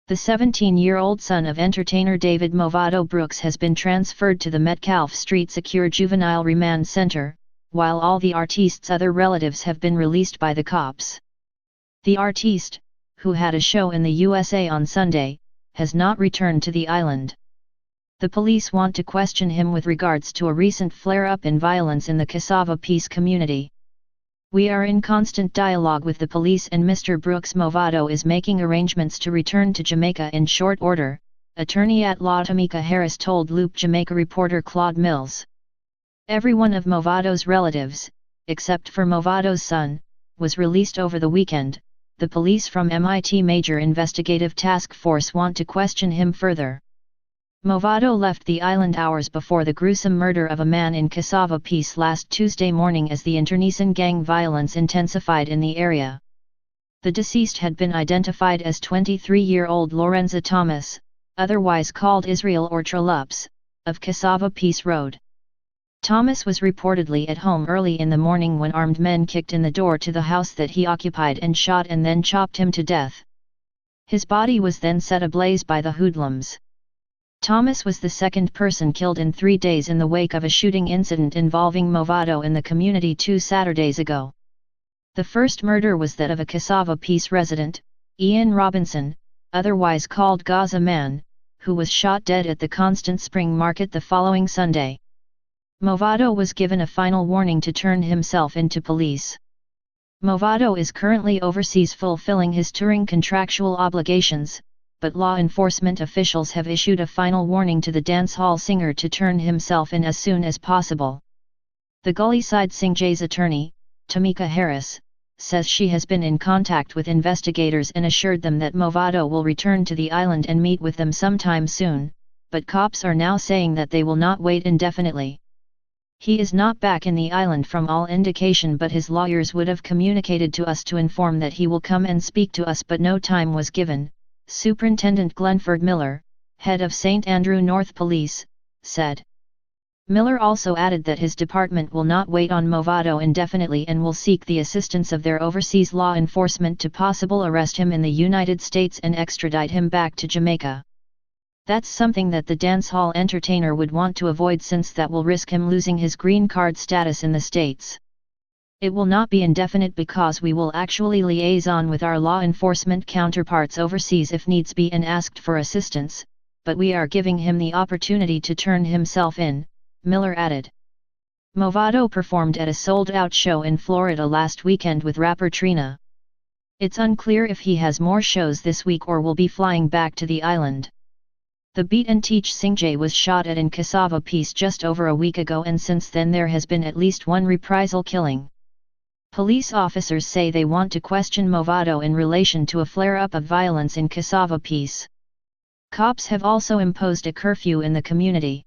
The 17-year-old son of entertainer David MAVADO Brooks has been transferred to the Metcalfe Street Secure Juvenile Remand Center, while all the artiste's other relatives have been released by the cops. The artiste, who had a show in the USA on Sunday, has not returned to the island. The police want to question him with regards to a recent flare-up in violence in the Cassava Peace community. "We are in constant dialogue with the police and Mr. Brooks MAVADO is making arrangements to return to Jamaica in short order," attorney at law Tamika Harris told Loop Jamaica reporter Claude Mills. Every one of MAVADO's relatives, except for MAVADO's son, was released over the weekend. The police from MIT Major Investigative Task Force want to question him further. MAVADO left the island hours before the gruesome murder of a man in Cassava Peace last Tuesday morning as the internecine gang violence intensified in the area. The deceased had been identified as 23-year-old Lorenza Thomas, otherwise called Israel or Trolups, of Cassava Peace Road. Thomas was reportedly at home early in the morning when armed men kicked in the door to the house that he occupied and shot and then chopped him to death. His body was then set ablaze by the hoodlums. Thomas was the second person killed in 3 days in the wake of a shooting incident involving MAVADO in the community 2 Saturdays ago. The first murder was that of a Cassava Peace resident, Ian Robinson, otherwise called Gaza Man, who was shot dead at the Constant Spring Market the following Sunday. MAVADO was given a final warning to turn himself in to police. MAVADO is currently overseas fulfilling his touring contractual obligations, but law enforcement officials have issued a final warning to the dancehall singer to turn himself in as soon as possible. The Gullyside Singjay's attorney, Tamika Harris, says she has been in contact with investigators and assured them that MAVADO will return to the island and meet with them sometime soon, but cops are now saying that they will not wait indefinitely. "He is not back in the island from all indication, but his lawyers would have communicated to us to inform that he will come and speak to us, but no time was given," Superintendent Glenford Miller, head of St. Andrew North Police, said. Miller also added that his department will not wait on MAVADO indefinitely and will seek the assistance of their overseas law enforcement to possibly arrest him in the United States and extradite him back to Jamaica. "That's something that the dancehall entertainer would want to avoid, since that will risk him losing his green card status in the States. It will not be indefinite because we will actually liaison with our law enforcement counterparts overseas if needs be and asked for assistance, but we are giving him the opportunity to turn himself in," Miller added. MAVADO performed at a sold-out show in Florida last weekend with rapper Trina. It's unclear if he has more shows this week or will be flying back to the island. The Beat and Teach Singjay was shot at in Cassava Peace just over a week ago, and since then there has been at least one reprisal killing. Police officers say they want to question MAVADO in relation to a flare-up of violence in Cassava Peace. Cops have also imposed a curfew in the community.